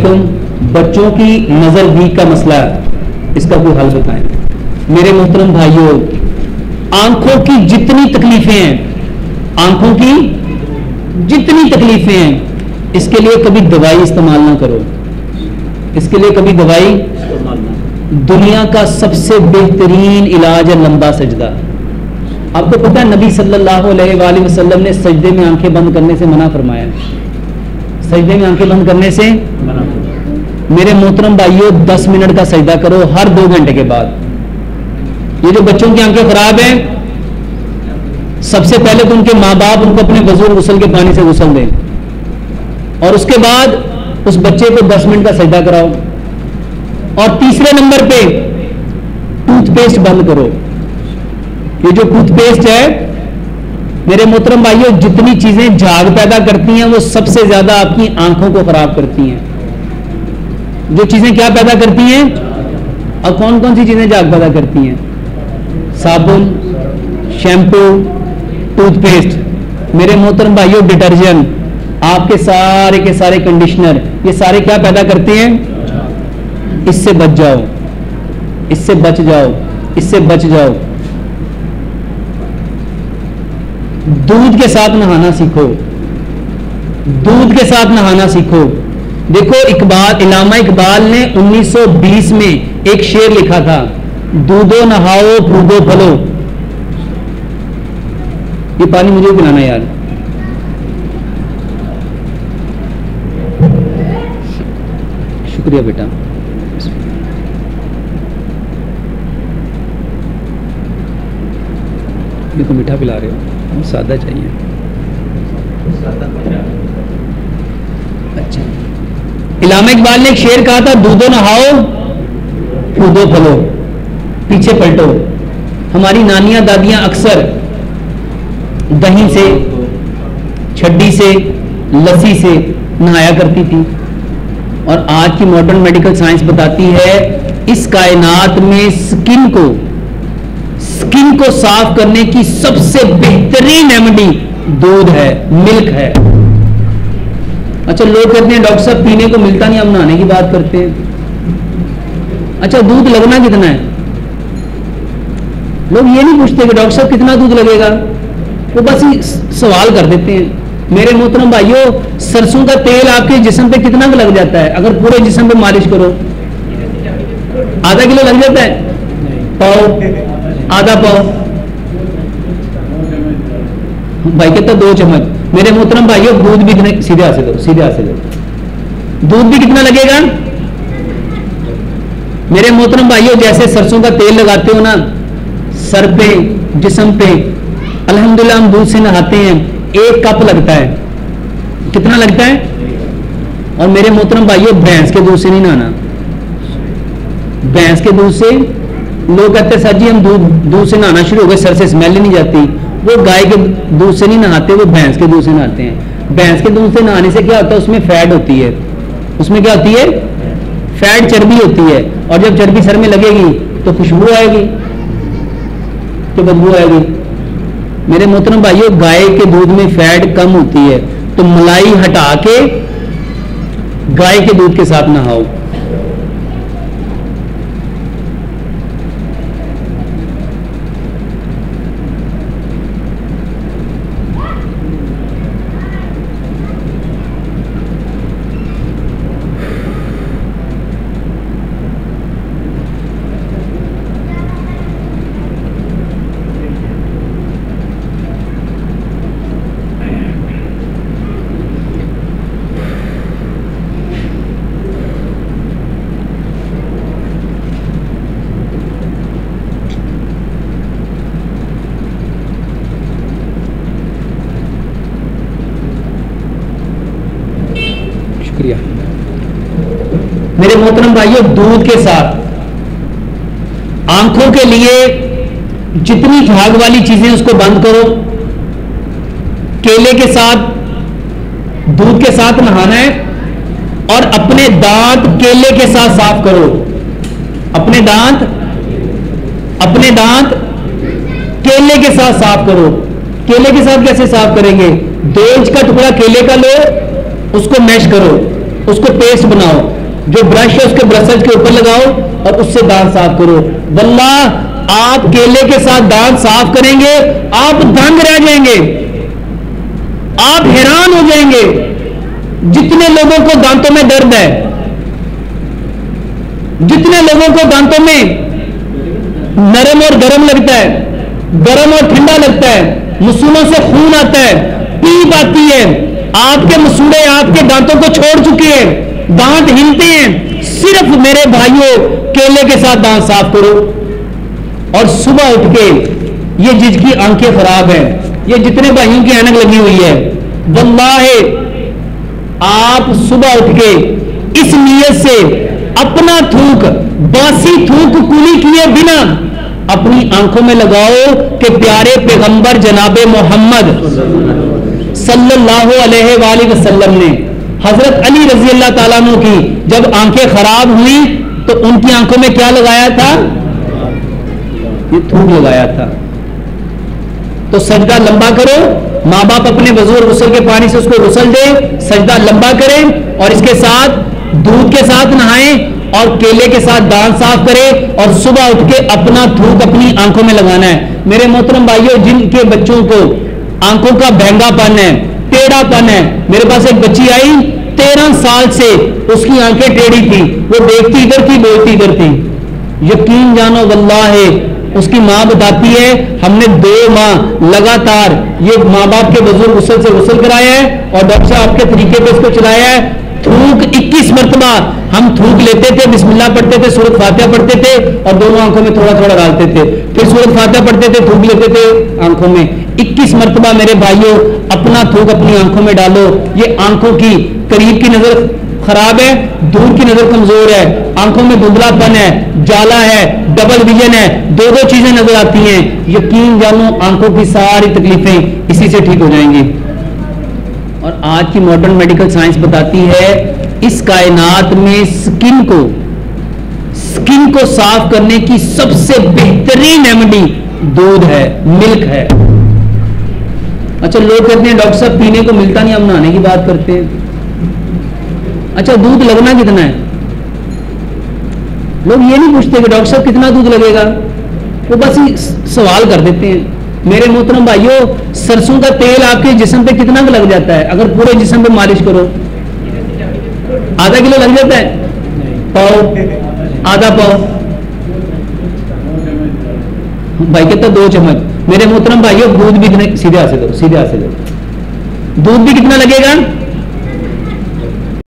अलैकुम, बच्चों की नजर वीक का मसला है, इसका कोई हल बताएं। मेरे मोहतरम भाइयों, आंखों की जितनी तकलीफें हैं, आंखों की जितनी तकलीफें हैं, इसके लिए कभी दवाई इस्तेमाल ना करो, इसके लिए कभी दवाई। दुनिया का सबसे बेहतरीन इलाज है लंबा सजदा। आपको पता है नबी सल्लल्लाहु अलैहि वसल्लम ने सजदे में आंखें बंद करने से मना फरमाया, सजदे में आंखें बंद करने से। मेरे मोहतरम भाइयों, 10 मिनट का सजदा करो हर 2 घंटे के बाद। ये जो बच्चों की आंखें खराब हैं, सबसे पहले तो उनके माँ बाप उनको अपने वजू गुस्ल के पानी से गुस्ल दें, और उसके बाद उस बच्चे को 10 मिनट का सजदा कराओ। और तीसरे नंबर पे टूथपेस्ट बंद करो। ये जो टूथपेस्ट है, मेरे मोहतरम भाइयों, जितनी चीजें झाग पैदा करती हैं वो सबसे ज्यादा आपकी आंखों को खराब करती हैं। जो चीजें क्या पैदा करती हैं, और कौन कौन सी चीजें झाग पैदा करती हैं? साबुन, शैम्पू, टूथपेस्ट। मेरे मोहतरम भाइयों, डिटर्जेंट, आपके सारे के सारे कंडीशनर, ये सारे क्या पैदा करते हैं? इससे बच जाओ, इससे बच जाओ, इससे बच जाओ। दूध के साथ नहाना सीखो, दूध के साथ नहाना सीखो। देखो, इलामा इकबाल ने 1920 में एक शेर लिखा था, दूधो नहाओ फूदो फलो। ये पानी मुझे पिलाना यार। शुक्रिया बेटा। ये तो मीठा पिला रहे हो, सादा चाहिए। अच्छा, इलामा इकबाल ने एक शेर कहा था, दूधो नहाओ कूदो फलो। पीछे पलटो, हमारी नानियां दादियां अक्सर दही से, छड्डी से, लस्सी से नहाया करती थी। और आज की मॉडर्न मेडिकल साइंस बताती है इस कायनात में स्किन को साफ करने की सबसे बेहतरीन रेमेडी दूध है, मिल्क है। अच्छा, लोग कहते हैं डॉक्टर साहब पीने को मिलता नहीं, हम नहाने की बात करते हैं। अच्छा, दूध लगना कितना है? लोग ये नहीं पूछते कि डॉक्टर साहब कितना दूध लगेगा, वो बस ही सवाल कर देते हैं। मेरे मोहतरम भाइयों, सरसों का तेल आपके जिस्म पे कितना लग जाता है? अगर पूरे जिस्म पे मालिश करो, आधा किलो लग जाता है, पाव, आधा पाव। भाई कहता 2 चम्मच। मेरे मोहतरम भाइयों, दूध भी कितने, सीधे हाथ से दो, सीधे हाथ से दो, दूध भी कितना लगेगा? मेरे मोहतरम भाइयों, जैसे सरसों का तेल लगाते हो ना सर पे, जिस्म पे, अल्हम्दुलिल्लाह हम दूध से नहाते हैं, 1 कप लगता है। कितना लगता है? और मेरे मोहतरम भाइयों, भैंस के दूध से नहीं नहाना। भैंस के दूध से लोग कहते हैं सर जी हम दूध से नहाना शुरू हो गए, सर से स्मेल ही नहीं जाती। वो गाय के दूध से नहीं नहाते, वो भैंस के दूध से नहाते हैं। भैंस के दूध से नहाने से क्या होता है? उसमें फैट होती है। उसमें क्या होती है? फैट, चर्बी होती है। और जब चर्बी सर में लगेगी तो खुशबू आएगी, तो बदबू आएगी। मेरे मोहतरम भाइयों, गाय के दूध में फैट कम होती है, तो मलाई हटा के गाय के दूध के साथ नहाओ। मेरे मोहतरम भाइयों, दूध के साथ आंखों के लिए जितनी झाग वाली चीजें उसको बंद करो। केले के साथ, दूध के साथ नहाना है, और अपने दांत केले के साथ साफ करो। अपने दांत केले के साथ साफ करो। केले के साथ कैसे साफ करेंगे? 2 इंच का टुकड़ा केले का लो, उसको मैश करो, उसको पेस्ट बनाओ, जो ब्रश है उसके ब्रशेज के ऊपर लगाओ और उससे दांत साफ करो। वल्लाह आप केले के साथ दांत साफ करेंगे, आप दंग रह जाएंगे, आप हैरान हो जाएंगे। जितने लोगों को दांतों में दर्द है, जितने लोगों को दांतों में नरम और गर्म लगता है, गर्म और ठंडा लगता है, मसूड़ों से खून आता है, पीप आती है, आपके मसूड़े आपके दांतों को छोड़ चुके हैं, दांत हिलते हैं, सिर्फ मेरे भाइयों केले के साथ दांत साफ करो। और सुबह उठ के ये जिसकी आंखें खराब है, ये जितने भाइयों की ऐनक लगी हुई है, वल्लाह आप सुबह उठ के इस नियत से अपना थूक, बासी थूक कूली किए बिना अपनी आंखों में लगाओ कि प्यारे पैगंबर जनाबे मोहम्मद सल्लल्लाहु अलैहि वसल्लम ने हजरत अली रजी अल्लाह ताला अन्हु की जब आंखें खराब हुई तो उनकी आंखों में क्या लगाया था? ये थूक लगाया था। तो सजदा लंबा करो, मां बाप अपने वजू और गुस्ल के पानी से उसको गुस्ल दे, सजदा लंबा करें और इसके साथ दूध के साथ नहाएं और केले के साथ दांत साफ करें और सुबह उठ के अपना थूक अपनी आंखों में लगाना है। मेरे मोहतरम भाइयों, जिनके बच्चों को आंखों का भैंगापन है, टेढ़ापन है, मेरे पास एक बच्ची आई 13 साल से उसकी आंखें टेढ़ी थी, वो देखती इधर थी बोलती इधर थी। यकीन जानो वल्लाह उसकी मां बताती है हमने 2 माह लगातार ये मां बाप के वजू गुस्ल से गुस्ल कराया है और डॉक्टर साहब के तरीके पे इसको चलाया है। थूक 21 मरतबा हम थूक लेते थे, बिस्मिल्लाह पढ़ते थे, सूरत फातिहा पढ़ते थे और दोनों आंखों में थोड़ा थोड़ा डालते थे, फिर सूरत फातिहा पढ़ते थे, थूक लेते थे आंखों में। 21 मरतबा मेरे भाइयों अपना थूक अपनी आंखों में डालो। ये आंखों की करीब की नजर खराब है, दूर की नजर कमजोर है, आंखों में धुंधलापन है, जाला है, डबल विजन है, 2-2 चीजें नजर आती हैं, यकीन जानो आंखों की सारी तकलीफें इसी से ठीक हो जाएंगी। और आज की मॉडर्न मेडिकल साइंस बताती है इस कायनात में स्किन को साफ करने की सबसे बेहतरीन रेमेडी दूध है, मिल्क है। अच्छा, लोग कहते हैं डॉक्टर साहब पीने को मिलता नहीं, हम नहाने की बात करते हैं। अच्छा, दूध लगना कितना है? लोग ये नहीं पूछते कि डॉक्टर साहब कितना दूध लगेगा, वो बस ही सवाल कर देते हैं। मेरे मोहतरम भाइयों, सरसों का तेल आपके जिस्म पे कितना लग जाता है? अगर पूरे जिस्म पे मालिश करो आधा किलो लग जाता है, पाव, आधा पाव, भाई कहता 2 चम्मच। मेरे मोहतरम भाइयों, दूध भी कितने, सीधे हाथ से दो, सीधे हाथ से दो, दूध भी कितना लगेगा?